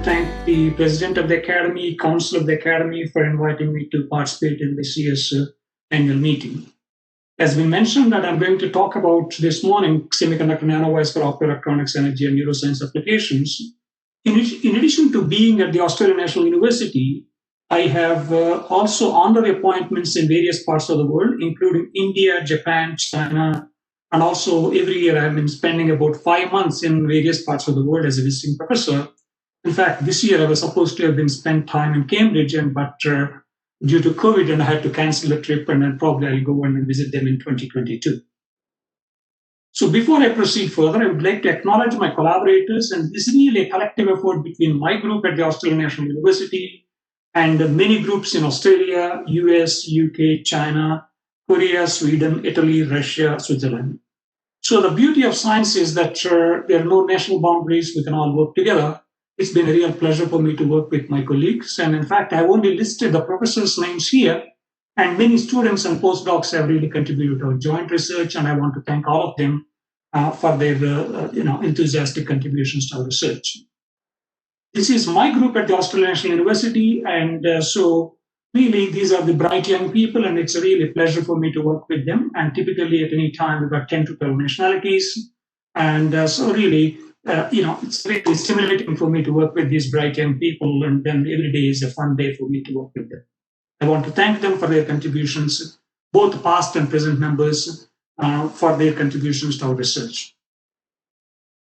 thank the President of the Academy, Council of the Academy for inviting me to participate in this year's annual meeting. As we mentioned, that I'm going to talk about this morning semiconductor nanowires for optoelectronics, energy, and neuroscience applications. In addition to being at the Australian National University, I have also honorary appointments in various parts of the world, including India, Japan, China, and also every year I've been spending about 5 months in various parts of the world as a visiting professor. In fact, this year I was supposed to have been spent time in Cambridge, but due to COVID, and I had to cancel the trip, and then probably I'll go and visit them in 2022. So before I proceed further, I would like to acknowledge my collaborators, and this is really a collective effort between my group at the Australian National University and many groups in Australia, US, UK, China, Korea, Sweden, Italy, Russia, Switzerland. So the beauty of science is that there are no national boundaries. We can all work together. It's been a real pleasure for me to work with my colleagues. And in fact, I've only listed the professors' names here, and many students and postdocs have really contributed to our joint research, and I want to thank all of them for their enthusiastic contributions to our research. This is my group at the Australian National University, and so really these are the bright young people, and it's a really pleasure for me to work with them. And typically at any time we've got 10 to 12 nationalities, and so really it's really stimulating for me to work with these bright young people, and then every day is a fun day for me to work with them. I want to thank them for their contributions, both past and present members, for their contributions to our research.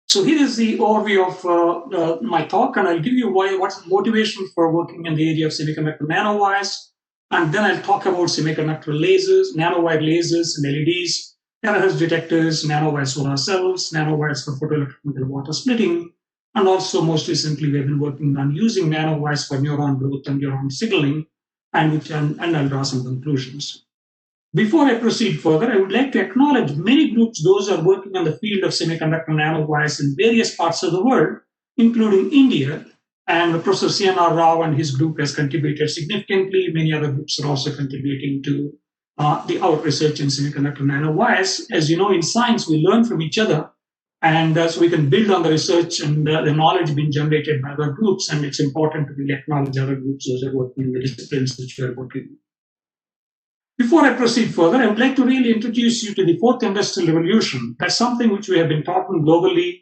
So here is the overview of my talk, and I'll give you what's the motivation for working in the area of semiconductor nanowires, and then I'll talk about semiconductor lasers, nanowire lasers and LEDs, Terahertz detectors, nanowire solar cells, nanowires for photoelectric water splitting, and also most recently we've been working on using nanowires for neuron growth and neuron signaling, and I'll draw some conclusions. Before I proceed further, I would like to acknowledge many groups, those who are working on the field of semiconductor nanowires in various parts of the world, including India, and Professor C.N.R. Rao and his group has contributed significantly. Many other groups are also contributing to our research in semiconductor nanowires. As you know, in science, we learn from each other, and so we can build on the research and the knowledge being generated by other groups, and it's important to really acknowledge other groups, those are working in the disciplines which we are working in. Before I proceed further, I would like to really introduce you to the fourth industrial revolution. That's something which we have been talking globally,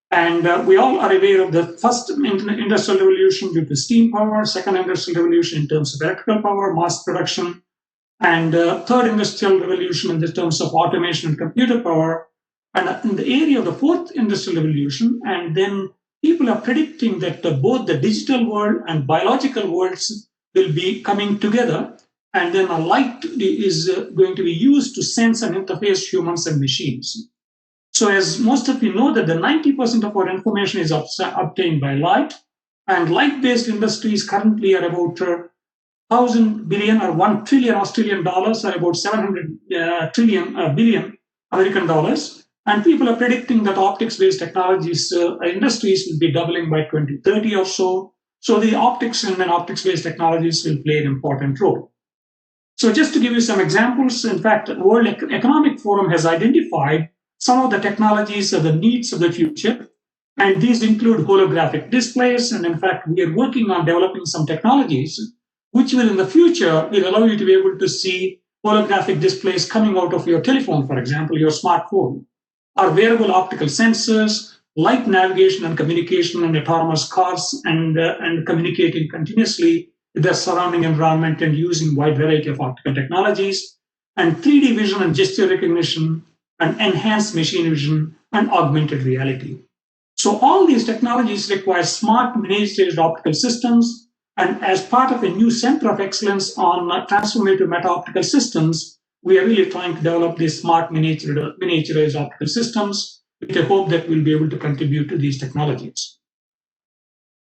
and we all are aware of the first industrial revolution due to steam power, second industrial revolution in terms of electrical power, mass production, and third industrial revolution in the terms of automation and computer power. And in the area of the fourth industrial revolution, and then people are predicting that both the digital world and biological worlds will be coming together, and then a light is going to be used to sense and interface humans and machines. So as most of you know, that the 90% of our information is obtained by light, and light-based industries currently are about 1,000 billion or 1 trillion Australian dollars, or about 700 billion American dollars. And people are predicting that optics-based technologies industries will be doubling by 2030 or so. So the optics and optics-based technologies will play an important role. So just to give you some examples, in fact, the World Economic Forum has identified some of the technologies of the needs of the future, and these include holographic displays. And in fact, we are working on developing some technologies which will in the future will allow you to be able to see holographic displays coming out of your telephone, for example, your smartphone, or wearable optical sensors, light navigation and communication, and autonomous cars, and communicating continuously with their surrounding environment and using wide variety of optical technologies, and 3D vision and gesture recognition, and enhanced machine vision, and augmented reality. So all these technologies require smart miniaturized optical systems, and as part of a new center of excellence on transformative meta-optical systems, we are really trying to develop these smart miniaturized optical systems with a hope that we'll be able to contribute to these technologies.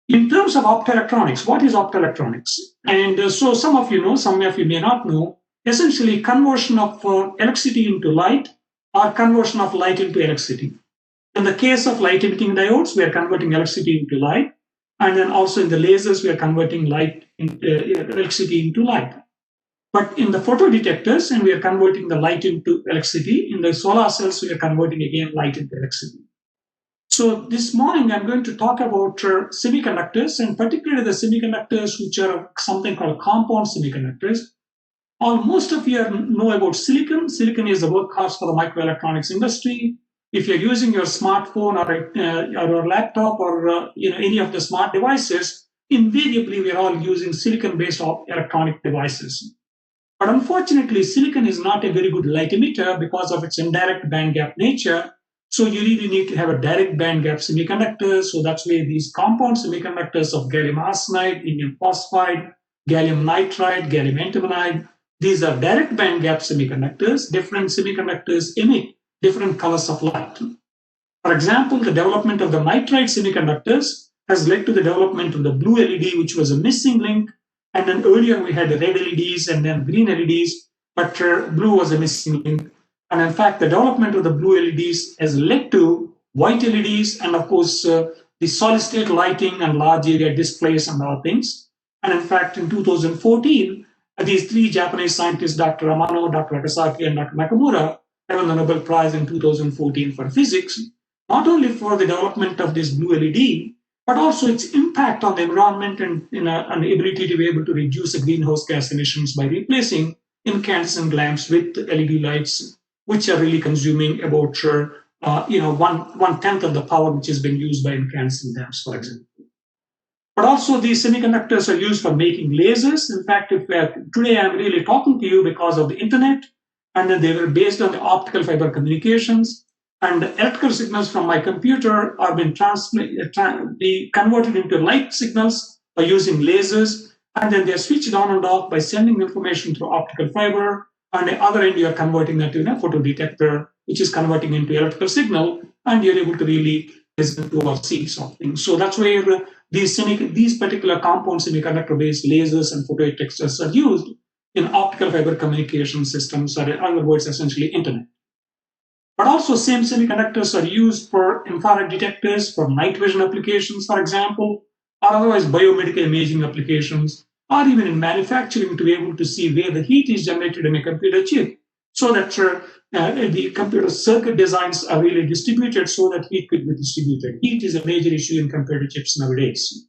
In terms of optoelectronics, what is optoelectronics? And so some of you know, some of you may not know, essentially conversion of electricity into light, or conversion of light into electricity. In the case of light emitting diodes, we are converting electricity into light. And then also in the lasers, we are converting electricity into light. But in the photodetectors, and we are converting the light into electricity. In the solar cells, we are converting again light into electricity. So this morning, I'm going to talk about semiconductors, and particularly the semiconductors which are something called compound semiconductors. Most of you know about silicon. Silicon is the workhorse for the microelectronics industry. If you're using your smartphone or a laptop or any of the smart devices, invariably we are all using silicon-based electronic devices. But unfortunately, silicon is not a very good light emitter because of its indirect band gap nature. So you really need to have a direct band gap semiconductor. So that's why these compound semiconductors of gallium arsenide, indium phosphide, gallium nitride, gallium antimonide, these are direct band gap semiconductors. Different semiconductors emit different colors of light. For example, the development of the nitride semiconductors has led to the development of the blue LED, which was a missing link. And then earlier we had the red LEDs and then green LEDs, but blue was a missing link. And in fact, the development of the blue LEDs has led to white LEDs and, of course, the solid state lighting and large area displays and all things. And in fact, in 2014, these three Japanese scientists, Dr. Amano, Dr. Akasaki, and Dr. Nakamura, won the Nobel Prize in 2014 for physics, not only for the development of this blue LED, but also its impact on the environment and an ability to be able to reduce the greenhouse gas emissions by replacing incandescent lamps with LED lights, which are really consuming about 1/10 of the power which has been used by incandescent lamps, for example. But also these semiconductors are used for making lasers. In fact, today I'm really talking to you because of the internet, and then they were based on the optical fiber communications. And the electrical signals from my computer are being converted into light signals by using lasers, and then they're switched on and off by sending information through optical fiber. And the other end, you're converting that to a photo detector, which is converting into electrical signal, and you're able to really listen to or see something. So that's where these particular compound semiconductor-based lasers and photo detectors are used in optical fiber communication systems, or in other words, essentially internet. But also same semiconductors are used for infrared detectors, for night vision applications, for example, or otherwise biomedical imaging applications, or even in manufacturing to be able to see where the heat is generated in a computer chip, so that the computer circuit designs are really distributed so that heat could be distributed. Heat is a major issue in computer chips nowadays.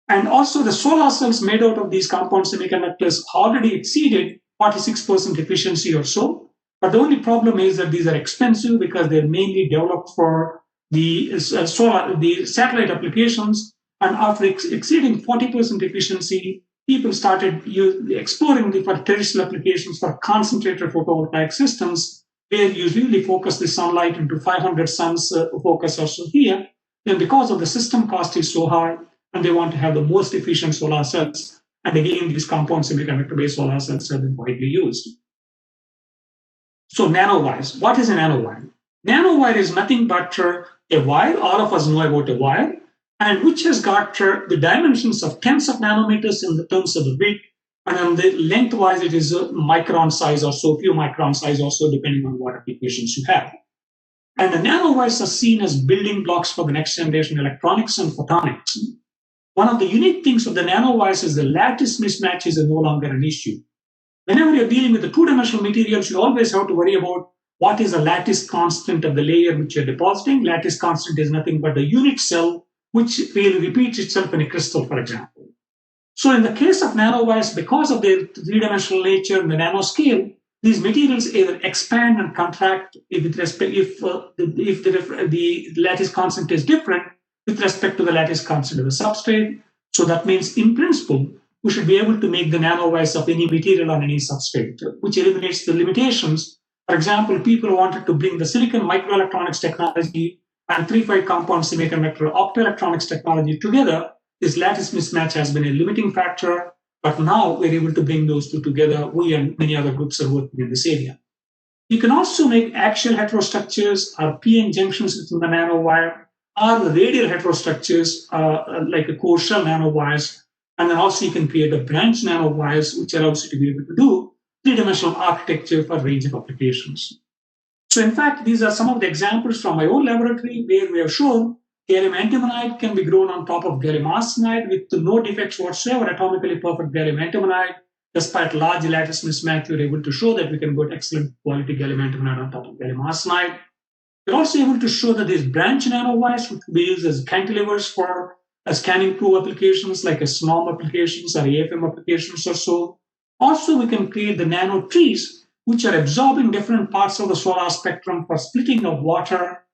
And also the solar cells made out of these compound semiconductors already exceeded 46% efficiency or so. But the only problem is that these are expensive because they're mainly developed for the satellite applications. And after exceeding 40% efficiency, people started exploring for terrestrial applications for concentrated photovoltaic systems, where you really focus the sunlight into 500 suns focus or so here. And because of the system cost is so high, and they want to have the most efficient solar cells. And again, these compound semiconductor-based solar cells have been widely used. So nanowires. What is a nanowire? Nanowire is nothing but a wire. All of us know about a wire, and which has got the dimensions of tens of nanometers in the terms of the width, and then the lengthwise it is a micron size or so, few micron size or so, depending on what applications you have. And the nanowires are seen as building blocks for the next generation electronics and photonics. One of the unique things of the nanowires is the lattice mismatches are no longer an issue. Whenever you're dealing with the two-dimensional materials, you always have to worry about what is the lattice constant of the layer which you're depositing. Lattice constant is nothing but the unit cell, which really repeats itself in a crystal, for example. So in the case of nanowires, because of their three-dimensional nature and the nanoscale, these materials either expand and contract if the lattice constant is different with respect to the lattice constant of the substrate. So that means, in principle, we should be able to make the nanowires of any material on any substrate, which eliminates the limitations. For example, people wanted to bring the silicon microelectronics technology and 3-5 compound semiconductor optoelectronics technology together. This lattice mismatch has been a limiting factor, but now we're able to bring those two together. We and many other groups are working in this area. You can also make axial heterostructures or PN junctions within the nanowire, or the radial heterostructures like a core shell nanowires. And then also you can create a branch nanowires, which allows you to be able to do three-dimensional architecture for a range of applications. So in fact, these are some of the examples from my own laboratory where we have shown gallium antimonide can be grown on top of gallium arsenide with no defects whatsoever, atomically perfect gallium antimonide. Despite large lattice mismatch, we were able to show that we can get excellent quality gallium antimonide on top of gallium arsenide. We're also able to show that these branch nanowires, which we use as cantilevers for scanning probe applications like SNOM applications or AFM applications or so. Also, we can create the nano trees, which are absorbing different parts of the solar spectrum for splitting of water,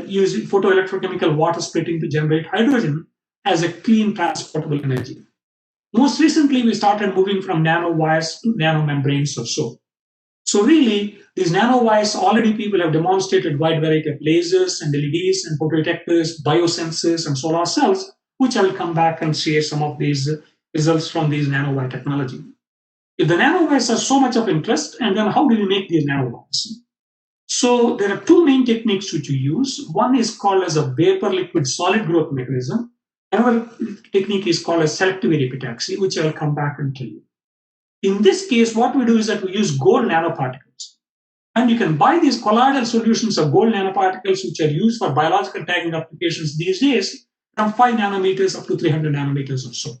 using photoelectrochemical water splitting to generate hydrogen as a clean transportable energy. Most recently, we started moving from nanowires to nanomembranes or so. So really, these nanowires, already people have demonstrated wide variety of lasers and LEDs and photodetectors, biosensors, and solar cells, which I will come back and share some of these results from these nanowire technology. If the nanowires are so much of interest, and then how do we make these nanowires? So there are two main techniques which we use. One is called as a vapor liquid solid growth mechanism. Another technique is called as selective epitaxy, which I will come back and tell you. In this case, what we do is that we use gold nanoparticles. And you can buy these colloidal solutions of gold nanoparticles, which are used for biological tagging applications these days, from 5 nanometers up to 300 nanometers or so.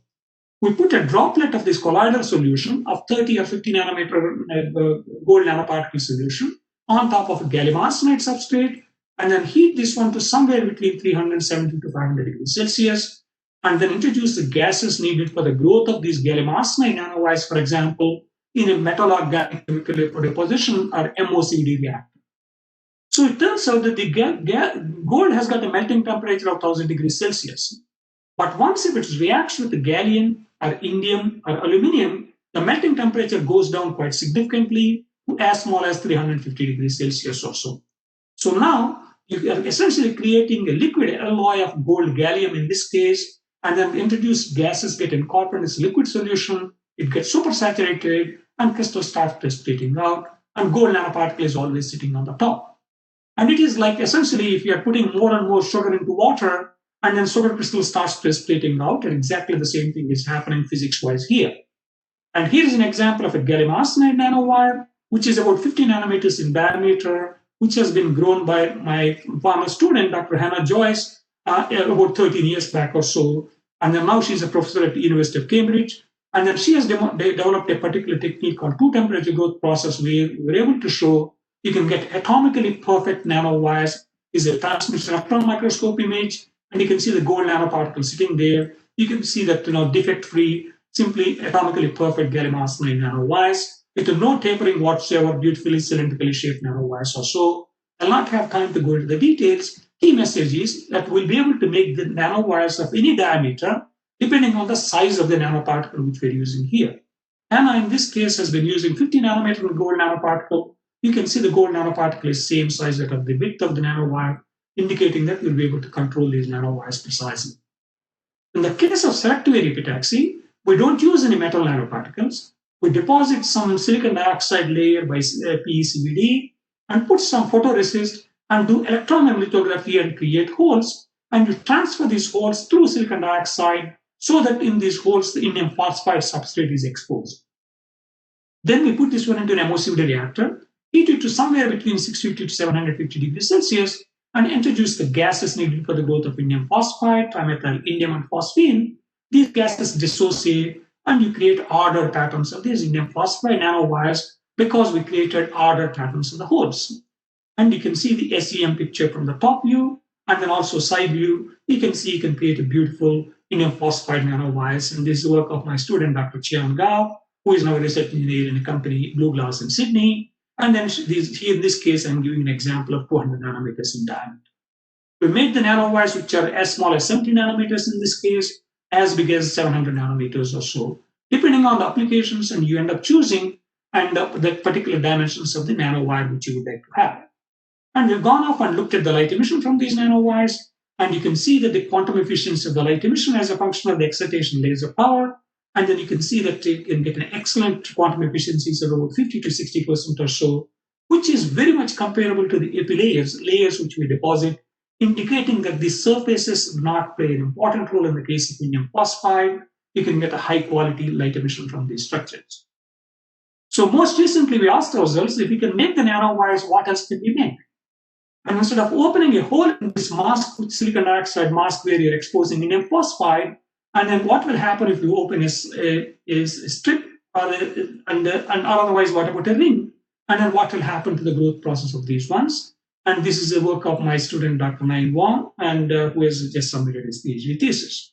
We put a droplet of this colloidal solution of 30 or 50 nanometer gold nanoparticle solution on top of a gallium arsenide substrate, and then heat this one to somewhere between 370 to 500 degrees Celsius, and then introduce the gases needed for the growth of these gallium arsenide nanowires, for example, in a metal organic chemical deposition or MOCVD reactor. So it turns out that the gold has got a melting temperature of 1000 degrees Celsius. But once if it reacts with the gallium or indium or aluminium, the melting temperature goes down quite significantly to as small as 350 degrees Celsius or so. So now you are essentially creating a liquid alloy of gold gallium in this case, and then introduced gases get incorporated in this liquid solution, it gets supersaturated, and crystal starts precipitating out, and gold nanoparticle is always sitting on the top. And it is like essentially if you are putting more and more sugar into water, and then sugar crystal starts precipitating out, and exactly the same thing is happening physics-wise here. And here is an example of a gallium arsenide nanowire, which is about 50 nanometers in diameter, which has been grown by my former student, Dr. Hannah Joyce, about 13 years back or so. And then now she's a professor at the University of Cambridge. And then she has developed a particular technique called two-temperature growth process where we're able to show you can get atomically perfect nanowires. Is a transmission electron microscope image, and you can see the gold nanoparticle sitting there. You can see that defect-free, simply atomically perfect gallium arsenide nanowires with no tapering whatsoever, beautifully cylindrically shaped nanowires or so. I'll not have time to go into the details. Key message is that we'll be able to make the nanowires of any diameter depending on the size of the nanoparticle which we're using here. Hannah, in this case, has been using 50 nanometer gold nanoparticle. You can see the gold nanoparticle is same size as the width of the nanowire, indicating that we'll be able to control these nanowires precisely. In the case of selective epitaxy, we don't use any metal nanoparticles. We deposit some silicon dioxide layer by PECVD and put some photoresist and do electron lithography and create holes. And you transfer these holes through silicon dioxide so that in these holes, the indium phosphide substrate is exposed. Then we put this one into an MOCVD reactor, heat it to somewhere between 650 to 750 degrees Celsius, and introduce the gases needed for the growth of indium phosphide, trimethyl indium, and phosphine. These gases dissociate, and you create ordered patterns of these indium phosphide nanowires because we created ordered patterns of the holes. And you can see the SEM picture from the top view, and then also side view. You can see you can create a beautiful indium phosphide nanowires. And this is work of my student, Dr. Chiang Gao, who is now a research engineer in a company, Blue Glass in Sydney. And then here in this case, I'm giving an example of 200 nanometers in diameter. We made the nanowires which are as small as 70 nanometers in this case, as big as 700 nanometers or so, depending on the applications, and you end up choosing and the particular dimensions of the nanowire which you would like to have. And we've gone off and looked at the light emission from these nanowires, and you can see that the quantum efficiency of the light emission as a function of the excitation laser power. And then you can see that you can get an excellent quantum efficiencies of about 50 to 60% or so, which is very much comparable to the epi layers which we deposit, indicating that the surfaces do not play an important role in the case of indium phosphide. You can get a high quality light emission from these structures. So most recently, we asked ourselves, if we can make the nanowires, what else can we make? And instead of opening a hole in this mask, with silicon dioxide mask where you're exposing indium phosphide, and then what will happen if you open a strip and otherwise what about a ring? And then what will happen to the growth process of these ones? And this is a work of my student, Dr. Nain Wong, and who has just submitted his PhD thesis.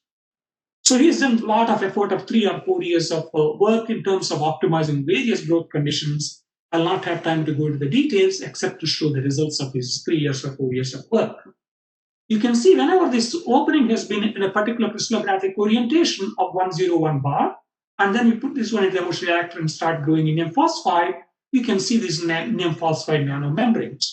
So he's done a lot of effort of 3 or 4 years of work in terms of optimizing various growth conditions. I'll not have time to go into the details except to show the results of his 3 years or 4 years of work. You can see whenever this opening has been in a particular crystallographic orientation of 101 bar, and then you put this one in the Demonstrator reactor and start growing indium phosphide, you can see these indium phosphide nanomembranes.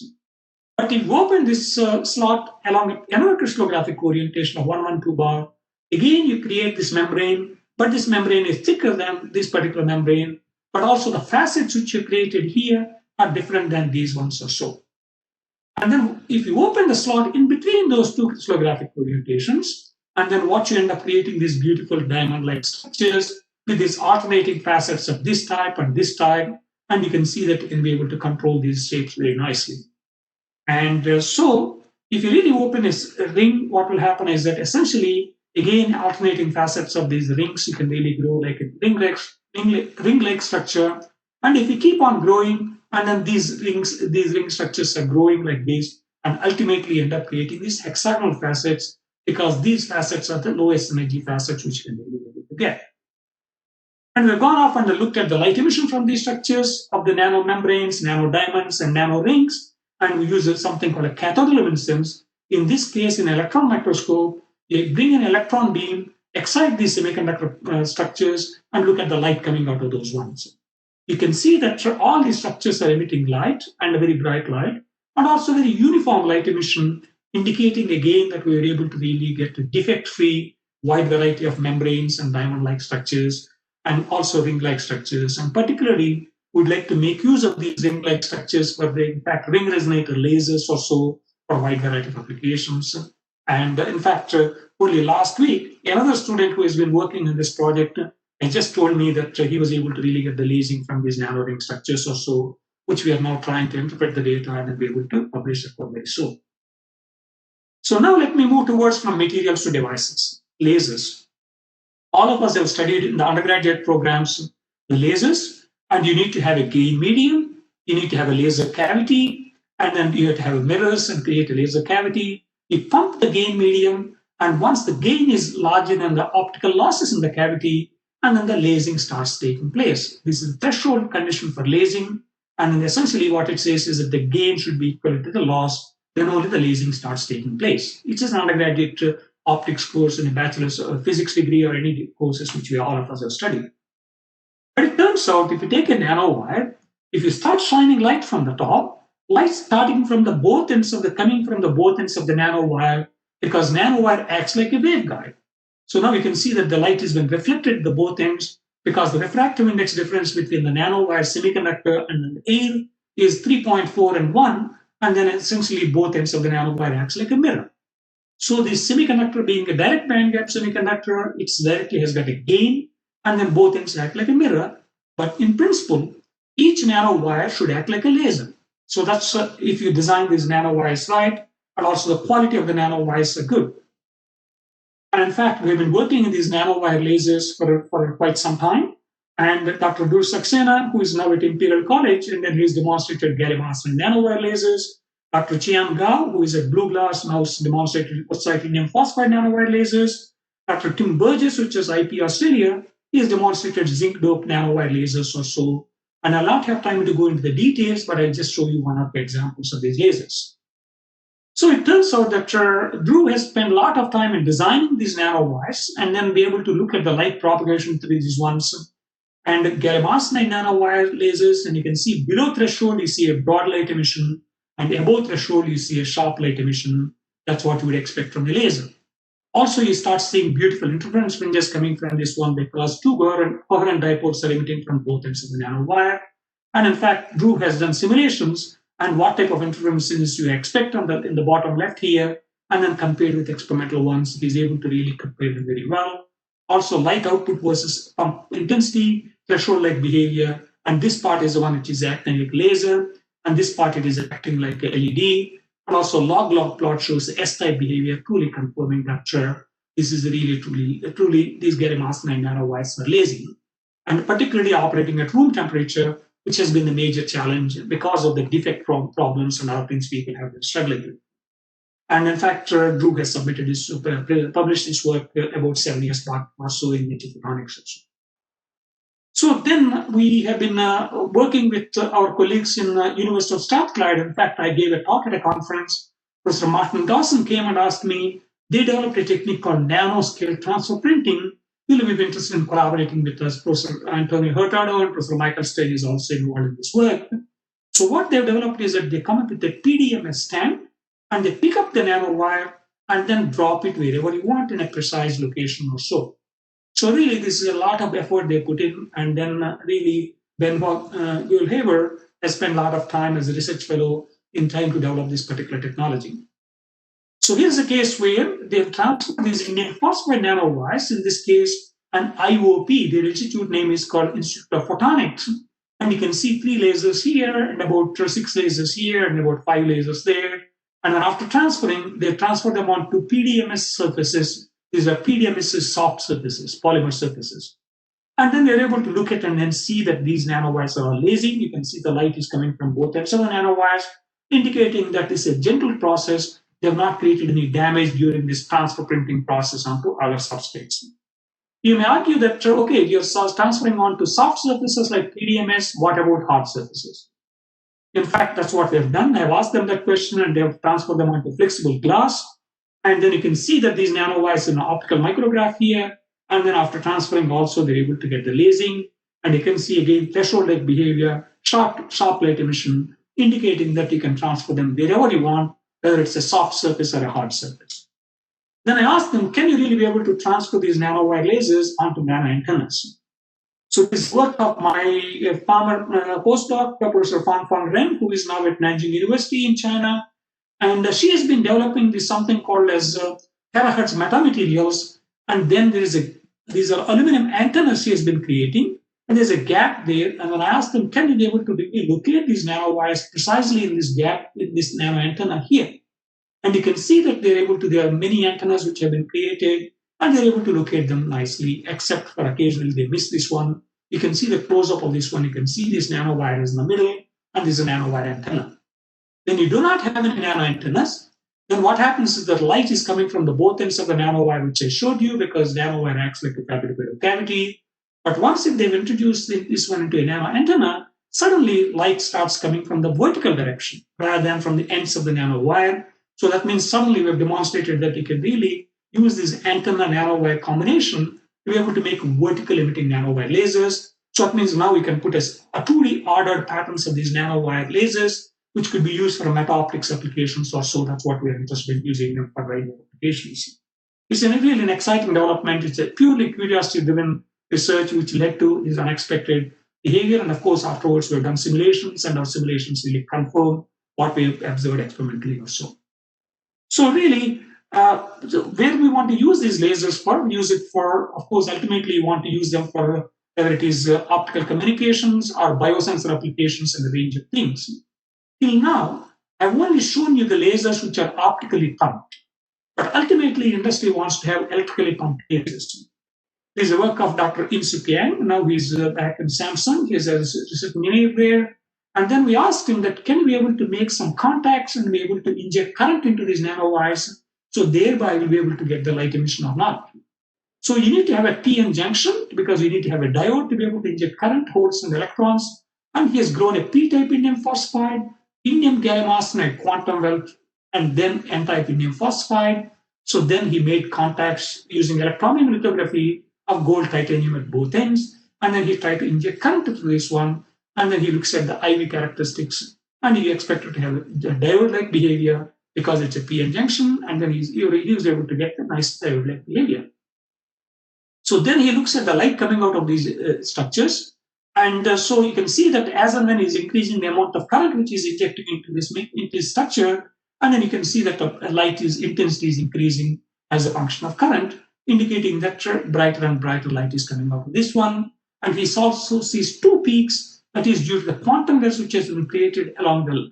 But if you open this slot along another crystallographic orientation of 112 bar, again you create this membrane, but this membrane is thicker than this particular membrane, but also the facets which you created here are different than these ones or so. And then if you open the slot in between those two crystallographic orientations, and then what you end up creating these beautiful diamond-like structures with these alternating facets of this type and this type, and you can see that you can be able to control these shapes very nicely. And so if you really open this ring, what will happen is that essentially, again, alternating facets of these rings, you can really grow like a ring-like structure. And if you keep on growing, and then these ring structures are growing like this, and ultimately end up creating these hexagonal facets, because these facets are the lowest energy facets which you can really be able to get. And we've gone off and looked at the light emission from these structures of the nanomembranes, nanodiamonds, and nanorings, and we use something called a cathodoluminescence. In this case, in electron microscope, you bring an electron beam, excite these semiconductor structures, and look at the light coming out of those ones. You can see that all these structures are emitting light, and a very bright light, and also very uniform light emission, indicating again that we were able to really get a defect-free, wide variety of membranes and diamond-like structures, and also ring-like structures. And particularly, we'd like to make use of these ring-like structures for the, in fact, ring resonator lasers or so for a wide variety of applications. And in fact, only last week, another student who has been working on this project just told me that he was able to really get the lasing from these nano ring structures or so, which we are now trying to interpret the data and be able to publish it very soon. So now let me move towards from materials to devices, lasers. All of us have studied in the undergraduate programs the lasers, and you need to have a gain medium, you need to have a laser cavity, and then you have to have mirrors and create a laser cavity. You pump the gain medium, and once the gain is larger than the optical losses in the cavity, and then the lasing starts taking place. This is the threshold condition for lasing, and then essentially what it says is that the gain should be equal to the loss, then only the lasing starts taking place. It's just an undergraduate optics course in a bachelor's physics degree or any courses which we all of us have studied. But it turns out if you take a nanowire, if you start shining light from the top, light starting from the both ends of the coming from the both ends of the nanowire, because nanowire acts like a waveguide. So now you can see that the light has been reflected at the both ends because the refractive index difference between the nanowire semiconductor and the air is 3.4 and 1, and then essentially both ends of the nanowire acts like a mirror. So this semiconductor being a direct bandgap semiconductor, it directly has got a gain, and then both ends act like a mirror. But in principle, each nanowire should act like a laser. So that's if you design these nanowires right, and also the quality of the nanowires are good. And in fact, we've been working in these nanowire lasers for quite some time. And Dr. Dhruv Saxena, who is now at Imperial College, and then he's demonstrated gallium arsenide nanowire lasers. Dr. Chiam Gao, who is at Blue Glass, now demonstrated indium phosphide nanowire lasers. Dr. Tim Burgess, which is IP Australia, he has demonstrated zinc dope nanowire lasers or so. And I'll not have time to go into the details, but I'll just show you one of the examples of these lasers. So it turns out that Dhruv has spent a lot of time in designing these nanowires and then be able to look at the light propagation through these ones. And gallium arsenide nanowire lasers, and you can see below threshold, you see a broad light emission, and above threshold, you see a sharp light emission. That's what you would expect from a laser. Also, you start seeing beautiful interference fringes coming from this one because two coherent dipoles are emitting from both ends of the nanowire. And in fact, Dhruv has done simulations and what type of interferences you expect in the bottom left here, and then compared with experimental ones, he's able to really compare them very well. Also, light output versus pump intensity, threshold-like behavior, and this part is the one which is acting like laser, and this part it is acting like a LED. And also log-log plot shows the S-type behavior, truly confirming that this is really, truly these gallium arsenide nanowires are lazy. And particularly operating at room temperature, which has been the major challenge because of the defect problems and other things people have been struggling with. And in fact, Drew has published his work about 7 years back or so in Native Photonics also. So then we have been working with our colleagues in University of Strathclyde. In fact, I gave a talk at a conference. Professor Martin Dawson came and asked me, they developed a technique called nanoscale transfer printing. He'll be interested in collaborating with us. Professor Antonio Hurtado and Professor Michael Stein is also involved in this work. So what they've developed is that they come up with a PDMS stand and they pick up the nanowire and then drop it wherever you want in a precise location or so. So really, this is a lot of effort they put in, and then really, Ben Haber has spent a lot of time as a research fellow in trying to develop this particular technology. So here's a case where they've transferred these indium phosphide nanowires, in this case, an IOP. Their institute name is called Institute of Photonics. And you can see 3 lasers here, and about 6 lasers here, and about 5 lasers there. And then after transferring, they transfer them onto PDMS surfaces. These are PDMS soft surfaces, polymer surfaces. And then they're able to look at and then see that these nanowires are lasing. You can see the light is coming from both ends of the nanowires, indicating that it's a gentle process. They have not created any damage during this transfer printing process onto other substrates. You may argue that, okay, you're transferring onto soft surfaces like PDMS, what about hard surfaces? In fact, that's what they've done. I've asked them that question and they've transferred them onto flexible glass. And then you can see that these nanowires in optical micrograph here. And then after transferring also, they're able to get the lasing. And you can see again, threshold-like behavior, sharp light emission, indicating that you can transfer them wherever you want, whether it's a soft surface or a hard surface. Then I asked them, can you really be able to transfer these nanowire lasers onto nano antennas? So this work of my former postdoc, Professor Fang Ren, who is now at Nanjing University in China. And she has been developing this something called as Terahertz metamaterials. And then these are aluminum antennas she has been creating. And there's a gap there. And when I asked them, can you be able to really locate these nanowires precisely in this gap, in this nano antenna here? And you can see that there are many antennas which have been created, and they're able to locate them nicely, except for occasionally they miss this one. You can see the close-up of this one. You can see this nanowire is in the middle, and this is a nanowire antenna. When you do not have any nano antennas, then what happens is that light is coming from the both ends of the nanowire, which I showed you, because nanowire acts like a fabricated cavity. But once they've introduced this one into a nano antenna, suddenly light starts coming from the vertical direction rather than from the ends of the nanowire. So that means suddenly we've demonstrated that you can really use this antenna nanowire combination to be able to make vertical emitting nanowire lasers. So that means now we can put a 2D ordered patterns of these nanowire lasers, which could be used for meta-optics applications or so. That's what we are interested in using them for radio applications. It's really an exciting development. It's a purely curiosity-driven research which led to this unexpected behavior. And of course, afterwards, we've done simulations, and our simulations really confirm what we have observed experimentally or so. So really, where we want to use these lasers for, we use it for, of course, ultimately you want to use them for whether it is optical communications or biosensor applications and a range of things. Till now, I've only shown you the lasers which are optically pumped. But ultimately, industry wants to have electrically pumped lasers. There's a work of Dr. In-Suk Yang. Now he's back in Samsung. He's a research engineer there. And then we asked him that, can you be able to make some contacts and be able to inject current into these nanowires, so thereby we'll be able to get the light emission or not. So you need to have a PN junction, because you need to have a diode to be able to inject current, holes, and electrons. And he has grown a P-type indium phosphide, indium gallium arsenide quantum well, and then N-type indium phosphide. So then he made contacts using electron beam lithography of gold titanium at both ends. And then he tried to inject current into this one. And then he looks at the IV characteristics, and he expected to have a diode-like behavior because it's a PN junction, and then he was able to get a nice diode-like behavior. So then he looks at the light coming out of these structures, and so you can see that as and when he's increasing the amount of current which is injecting into this structure, and then you can see that the light intensity is increasing as a function of current, indicating that brighter and brighter light is coming out of this one. And he also sees 2 peaks. That is due to the quantum wells which has been created along the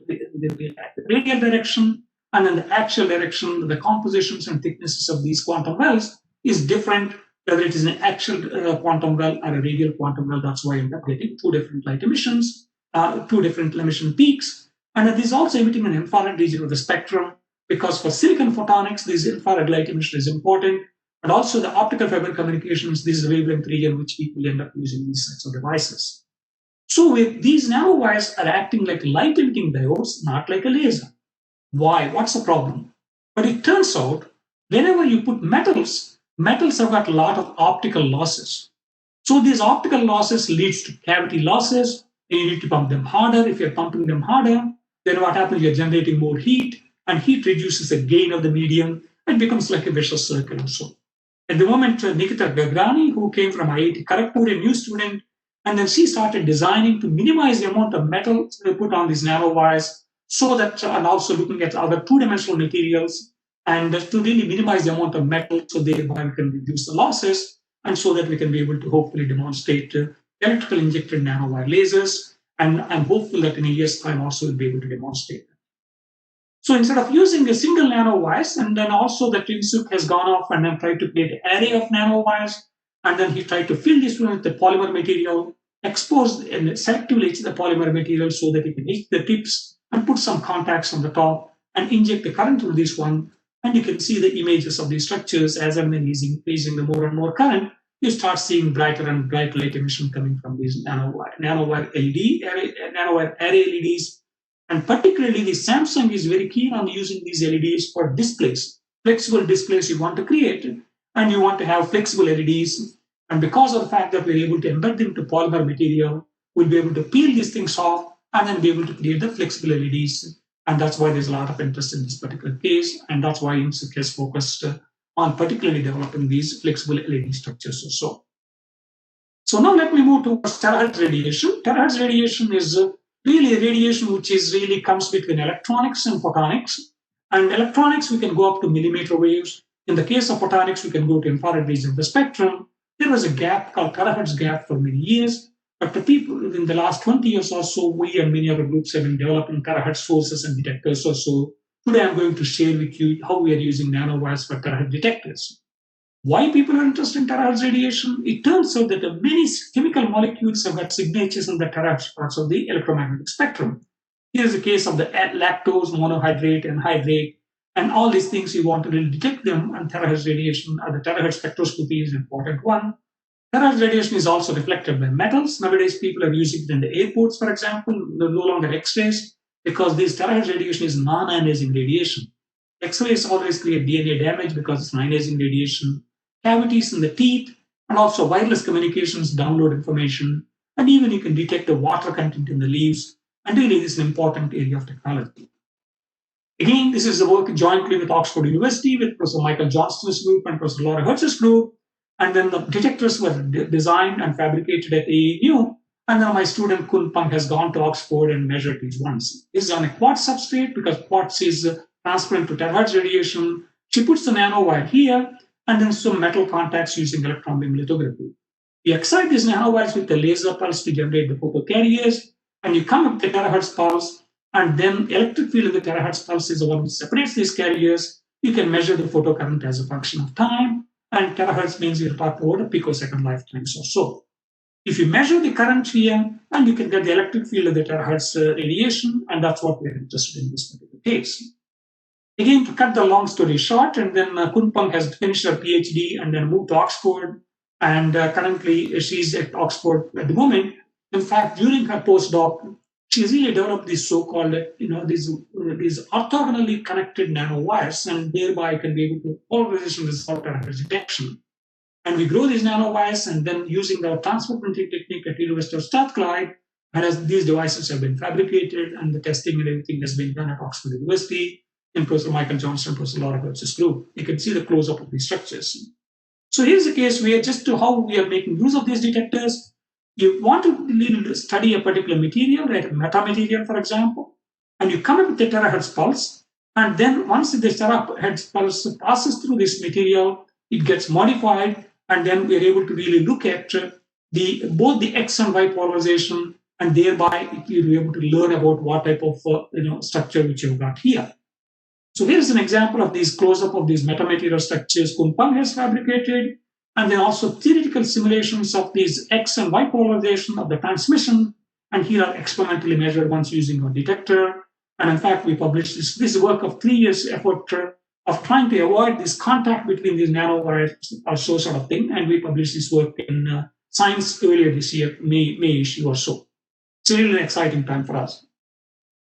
radial direction, and in the axial direction, the compositions and thicknesses of these quantum wells is different, whether it is an axial quantum well or a radial quantum well. That's why you end up getting 2 different light emissions. two different emission peaks. And it is also emitting an infrared region of the spectrum, because for silicon photonics, this infrared light emission is important. And also the optical fiber communications, this is the wavelength region which people end up using these sets of devices. So these nanowires are acting like light emitting diodes, not like a laser. Why? What's the problem? But it turns out, whenever you put metals have got a lot of optical losses. So these optical losses leads to cavity losses, and you need to pump them harder. If you're pumping them harder, then what happens? You're generating more heat, and heat reduces the gain of the medium. It becomes like a vicious circle or so. At the moment, Nikita Gagrani, who came from IIT Kharagpur, a new student, and then she started designing to minimize the amount of metal they put on these nanowires, so that, and also looking at other two-dimensional materials, and to really minimize the amount of metal, so thereby we can reduce the losses, and so that we can be able to hopefully demonstrate electrical injected nanowire lasers. And I'm hopeful that in a year's time also we'll be able to demonstrate that. So instead of using a single nanowires, and then also the Tinsuk has gone off and then tried to create an array of nanowires, and then he tried to fill this one with the polymer material, expose and selectively etch the polymer material so that he can etch the tips and put some contacts on the top and inject the current through this one. And you can see the images of these structures as and when increasing the more and more current, you start seeing brighter and brighter light emission coming from these nanowire array LEDs. And particularly the Samsung is very keen on using these LEDs for displays, flexible displays you want to create, and you want to have flexible LEDs. And because of the fact that we're able to embed them to polymer material, we'll be able to peel these things off and then be able to create the flexible LEDs. And that's why there's a lot of interest in this particular case. And that's why INSIC has focused on particularly developing these flexible LED structures or so. So now let me move towards terahertz radiation. Terahertz radiation is really a radiation which is really comes between electronics and photonics. And electronics, we can go up to millimeter waves. In the case of photonics, we can go to infrared region of the spectrum. There was a gap called terahertz gap for many years. But the people in the last 20 years or so, we and many other groups have been developing terahertz sources and detectors or so. Today, I'm going to share with you how we are using nanowires for terahertz detectors. Why people are interested in terahertz radiation? It turns out that many chemical molecules have got signatures in the terahertz parts of the electromagnetic spectrum. Here's the case of the lactose, monohydrate, and hydrate, and all these things you want to really detect them, and terahertz radiation, or the terahertz spectroscopy is an important one. Terahertz radiation is also reflected by metals. Nowadays, people are using it in the airports, for example, no longer X-rays, because this terahertz radiation is non-ionizing radiation. X-rays always create DNA damage because it's ionizing radiation, cavities in the teeth, and also wireless communications download information, and even you can detect the water content in the leaves, and really this is an important area of technology. Again, this is the work jointly with Oxford University, with Professor Michael Johnston's group and Professor Laura Hertz's group. And then the detectors were designed and fabricated at ANU. And then my student Kun Pang has gone to Oxford and measured these ones. This is on a quartz substrate because quartz is transparent to terahertz radiation. She puts the nanowire here and then some metal contacts using electron beam lithography. You excite these nanowires with the laser pulse to generate the photocarriers, and you come up with the terahertz pulse, and then electric field of the terahertz pulse is the one which separates these carriers. You can measure the photocurrent as a function of time. And terahertz means you're talking about a picosecond lifetimes or so. If you measure the current here, and you can get the electric field of the terahertz radiation, and that's what we're interested in this particular case. Again, to cut the long story short, and then Kun Pang has finished her PhD and then moved to Oxford, and currently she's at Oxford at the moment. In fact, during her postdoc, she's really developed these so-called, these orthogonally connected nanowires, and thereby can be able to polarization result terahertz detection. And we grow these nanowires, and then using our transfer printing technique at University of Strathclyde, and as these devices have been fabricated, and the testing and everything has been done at Oxford University, in Professor Michael Johnston, Professor Laura Hertz's group, you can see the close-up of these structures. So here's the case where just to how we are making use of these detectors. You want to study a particular material, like a metamaterial, for example, and you come up with the terahertz pulse, and then once the terahertz pulse passes through this material, it gets modified, and then we are able to really look at both the X and Y polarization, and thereby you'll be able to learn about what type of structure which you've got here. So here's an example of these close-up of these metamaterial structures Kun Pang has fabricated, and then also theoretical simulations of these X and Y polarization of the transmission. And here are experimentally measured ones using a detector. And in fact, we published this work of 3 years effort of trying to avoid this contact between these nanowires or so sort of thing. And we published this work in Science earlier this year, May issue or so. It's really an exciting time for us.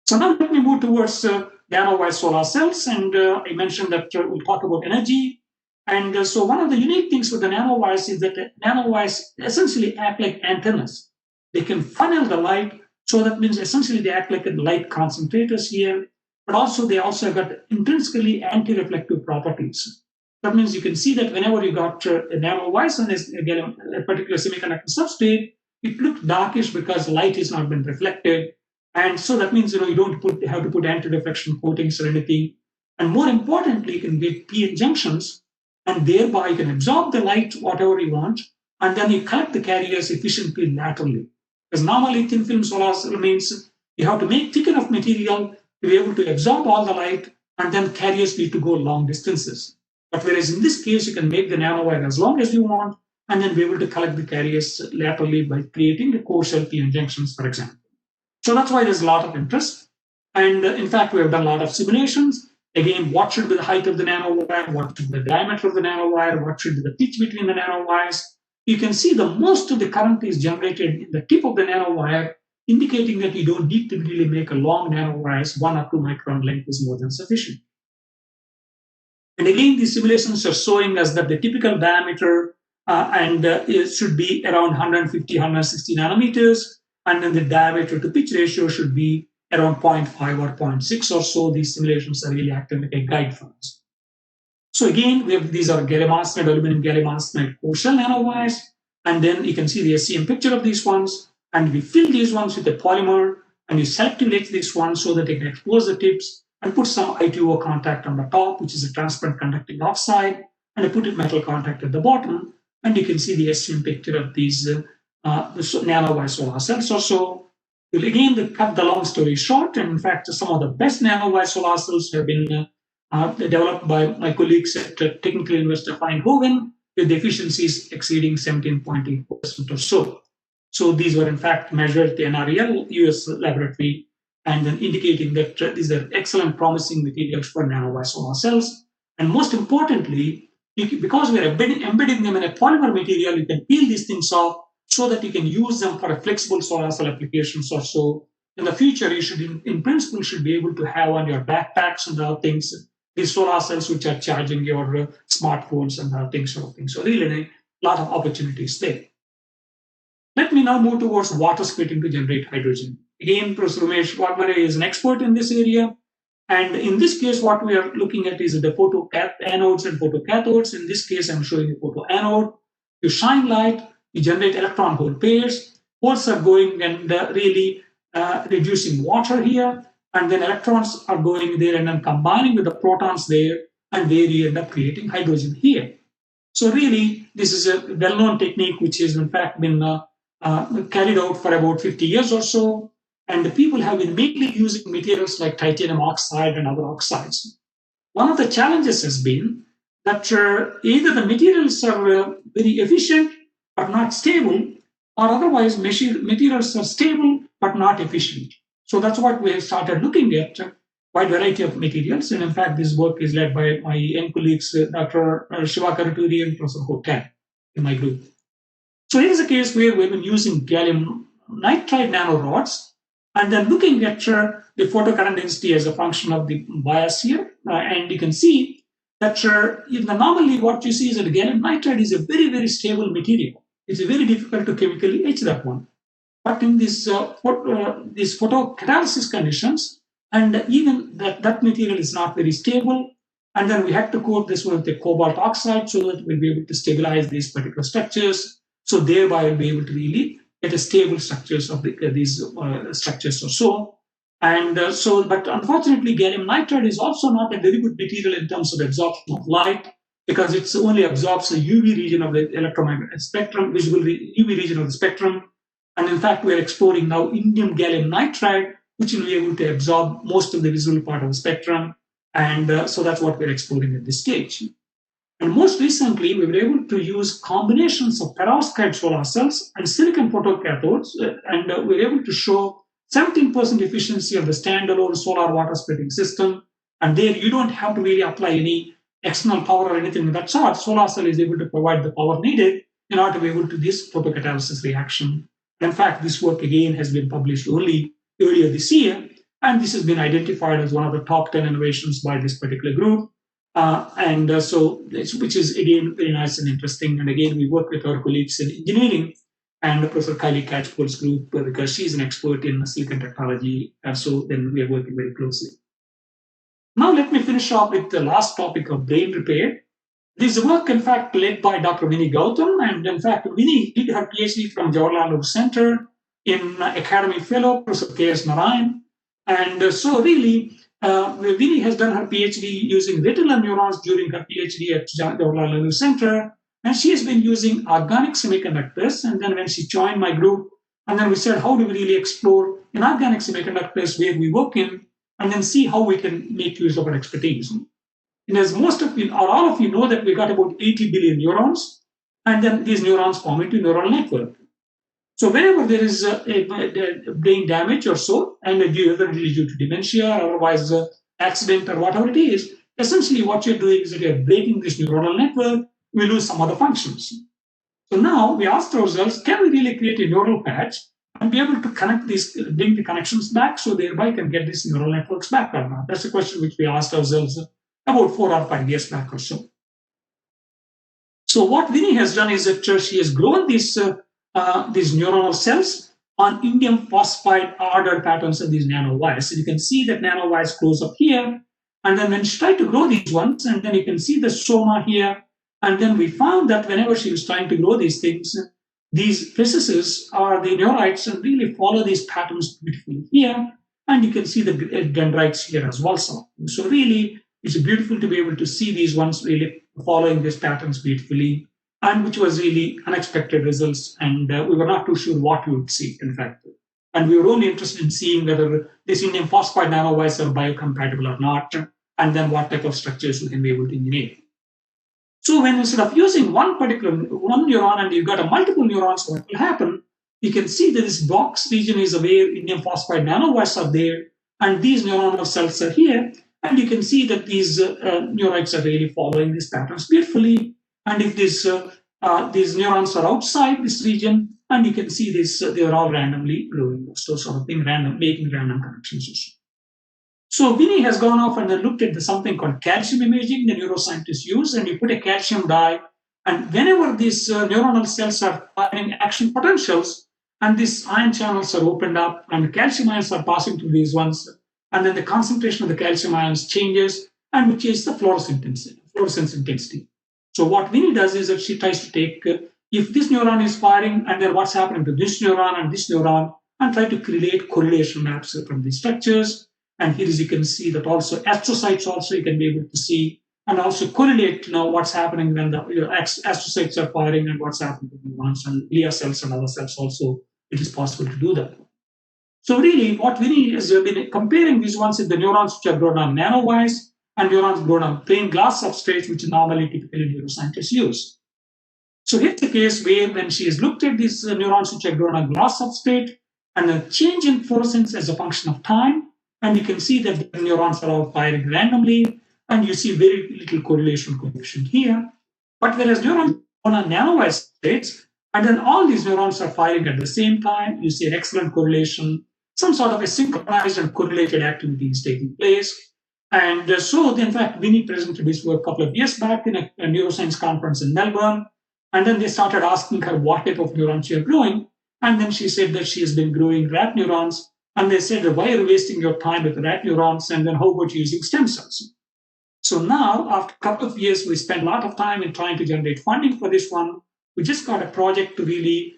So now let me move towards nanowire solar cells. And I mentioned that we'll talk about energy. And so one of the unique things with the nanowires is that the nanowires essentially act like antennas. They can funnel the light. So that means essentially they act like light concentrators here. But also they also have got intrinsically anti-reflective properties. That means you can see that whenever you got nanowires on a particular semiconductor substrate, it looks darkish because light has not been reflected. And so that means you don't have to put anti-reflection coatings or anything. And more importantly, you can get p-n junctions, and thereby you can absorb the light, whatever you want, and then you collect the carriers efficiently laterally. Because normally thin film solar cell means you have to make thick enough material to be able to absorb all the light, and then carriers need to go long distances. But whereas in this case, you can make the nanowire as long as you want, and then be able to collect the carriers laterally by creating the core cell p-n junctions, for example. So that's why there's a lot of interest. And in fact, we have done a lot of simulations. Again, what should be the height of the nanowire? What should be the diameter of the nanowire? What should be the pitch between the nanowires? You can see the most of the current is generated in the tip of the nanowire, indicating that you don't need to really make a long nanowires. 1 or 2 micron length is more than sufficient. And again, these simulations are showing us that the typical diameter it should be around 150, 160 nanometers. And then the diameter to pitch ratio should be around 0.5 or 0.6 or so. These simulations are really acting like a guide for us. So again, these are gallium arsenide, aluminum gallium arsenide core cell nanowires. And then you can see the SEM picture of these ones. And we fill these ones with a polymer, and you selectively etch this one so that they can expose the tips and put some I2O contact on the top, which is a transparent conducting oxide, and I put a metal contact at the bottom. And you can see the SEM picture of these nanowire solar cells or so. Well, again, to cut the long story short, and in fact, some of the best nanowire solar cells have been developed by my colleagues at Technical University of Eindhoven, with efficiencies exceeding 17.8% or so. So these were in fact measured at the NREL US laboratory, and then indicating that these are excellent promising materials for nanowire solar cells. And most importantly, because we're embedding them in a polymer material, you can peel these things off so that you can use them for a flexible solar cell applications or so. In the future, you should, in principle, should be able to have on your backpacks and other things, these solar cells which are charging your smartphones and other things, sort of things. So really a lot of opportunities there. Let me now move towards water splitting to generate hydrogen. Again, Professor Ramesh Vagmare is an expert in this area. And in this case, what we are looking at is the photoanodes and photocathodes. In this case, I'm showing a photoanode. You shine light, you generate electron hole pairs. Holes are going and really reducing water here. And then electrons are going there and then combining with the protons there. And there you end up creating hydrogen here. So really, this is a well-known technique which has in fact been carried out for about 50 years or so. And the people have been mainly using materials like titanium oxide and other oxides. One of the challenges has been that either the materials are very efficient but not stable, or otherwise materials are stable but not efficient. So that's what we have started looking at, a wide variety of materials. And in fact, this work is led by my young colleagues, Dr. Shiva Karaturi and Professor Hotan in my group. So here's a case where we've been using gallium nitride nanorods, and then looking at the photocurrent density as a function of the bias here. And you can see that normally what you see is that gallium nitride is a very, very stable material. It's very difficult to chemically etch that one. But in these photocatalysis conditions, and even that material is not very stable, and then we had to coat this with the cobalt oxide so that we'll be able to stabilize these particular structures. So thereby we'll be able to really get a stable structures of these structures or so. And but unfortunately, gallium nitride is also not a very good material in terms of absorption of light, because it only absorbs the UV region of the electromagnetic spectrum, visible UV region of the spectrum. And in fact, we are exploring now indium gallium nitride, which will be able to absorb most of the visible part of the spectrum. And so that's what we're exploring at this stage. And most recently, we were able to use combinations of perovskite solar cells and silicon photocathodes, and we were able to show 17% efficiency of the standalone solar water splitting system. And there, you don't have to really apply any external power or anything of that sort. Solar cell is able to provide the power needed in order to be able to do this photocatalysis reaction. In fact, this work again has been published only earlier this year, and this has been identified as one of the top 10 innovations by this particular group. Which is again very nice and interesting. And again, we work with our colleagues in engineering and Professor Kylie Catchpole's group because she's an expert in silicon technology. And so then we are working very closely. Now let me finish off with the last topic of brain repair. This work, in fact, led by Dr. Vinny Gautam, and in fact, Vinny did her PhD from Jawaharlal Nehru Center in Academy Fellow, Professor K.S. Narayan. And so really, Vinny has done her PhD using retinal neurons during her PhD at Jawaharlal Nehru Center, and she has been using organic semiconductors. And then when she joined my group, and then we said, how do we really explore inorganic semiconductors where we work in, and then see how we can make use of our expertise. And as most of you, or all of you know that we got about 80 billion neurons, and then these neurons form into neural network. So whenever there is a brain damage or so, and whether it is due to dementia or otherwise accident or whatever it is, essentially what you're doing is that you're breaking this neuronal network, we lose some other functions. So now we asked ourselves, can we really create a neural patch and be able to connect these, bring the connections back, so thereby can get these neural networks back or not? That's a question which we asked ourselves about 4 or 5 years back or so. So what Vinny has done is that she has grown these neuronal cells on indium phosphide ordered patterns of these nanowires. So you can see that nanowires close up here. And then when she tried to grow these ones, and then you can see the soma here. And then we found that whenever she was trying to grow these things, these physicists or the neurites and really follow these patterns beautifully here. And you can see the dendrites here as well. So really, it's beautiful to be able to see these ones really following these patterns beautifully, and which was really unexpected results. And we were not too sure what we would see, in fact. And we were only interested in seeing whether these indium phosphide nanowires are biocompatible or not, and then what type of structures we can be able to engineer. So when instead of using one neuron and you've got a multiple neurons, what will happen? You can see that this box region is where indium phosphide nanowires are there, and these neuronal cells are here. And you can see that these neurites are really following these patterns beautifully. And if these neurons are outside this region, and you can see this, they are all randomly growing, so sort of thing, making random connections. So Vinny has gone off and then looked at something called calcium imaging the neuroscientists use, and you put a calcium dye, and whenever these neuronal cells are firing action potentials, and these ion channels are opened up, and the calcium ions are passing through these ones, and then the concentration of the calcium ions changes, and which is the fluorescence intensity. So what Vinny does is that she tries to take, if this neuron is firing, and then what's happening to this neuron and this neuron, and try to create correlation maps from these structures. And here, as you can see, that also astrocytes also you can be able to see, and also correlate what's happening when the astrocytes are firing and what's happening to neurons and glia cells and other cells also. It is possible to do that. So really, what Vinny has been comparing these ones with the neurons which are grown on nanowires and neurons grown on plain glass substrates, which normally typically neuroscientists use. So here's the case where when she has looked at these neurons which are grown on glass substrate and a change in fluorescence as a function of time, and you can see that the neurons are all firing randomly, and you see very little correlation here. But whereas neurons on a nanowire substrates, and then all these neurons are firing at the same time, you see an excellent correlation, some sort of a synchronized and correlated activity is taking place. And so, in fact, Vinny presented this work a couple of years back in a neuroscience conference in Melbourne. And then they started asking her what type of neurons she is growing. And then she said that she has been growing rat neurons. And they said, why are you wasting your time with rat neurons? And then how about using stem cells? So now, after a couple of years, we spent a lot of time in trying to generate funding for this one. We just got a project to really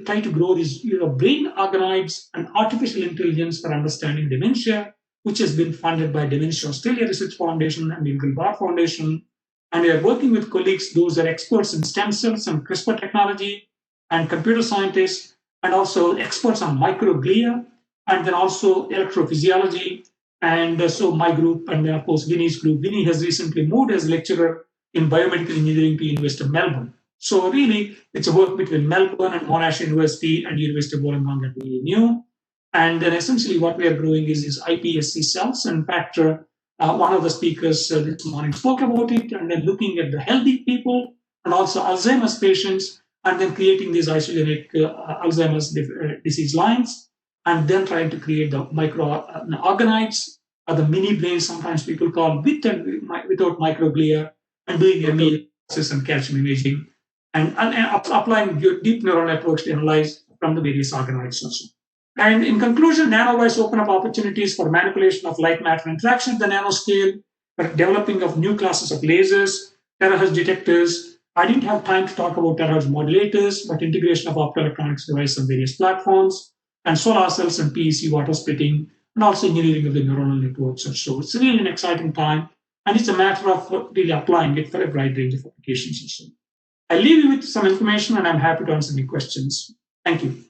try to grow these brain organoids and artificial intelligence for understanding dementia, which has been funded by Dementia Australia Research Foundation and Bill Barr Foundation. And we are working with colleagues, those are experts in stem cells and CRISPR technology, and computer scientists, and also experts on microglia, and then also electrophysiology. And so my group, and then of course Vinny's group. Vinny has recently moved as lecturer in biomedical engineering to University of Melbourne. So really, it's a work between Melbourne and Monash University and University of Wollongong at the ANU. And then essentially what we are growing is iPSC cells. In fact, one of the speakers this morning spoke about it, and then looking at the healthy people and also Alzheimer's patients, and then creating these isogenic Alzheimer's disease lines, and then trying to create the micro organoids, or the mini brains, sometimes people call, with and without microglia, and doing MEA and calcium imaging, and applying deep neural networks to analyze from the various organoids also. And in conclusion, nanowires open up opportunities for manipulation of light-matter interaction at the nanoscale, for developing of new classes of lasers, terahertz detectors. I didn't have time to talk about terahertz modulators, but integration of optoelectronics devices on various platforms, and solar cells and PEC water splitting, and also engineering of the neuronal networks. So it's really an exciting time, and it's a matter of really applying it for a wide range of applications also. I leave you with some information, and I'm happy to answer any questions. Thank you.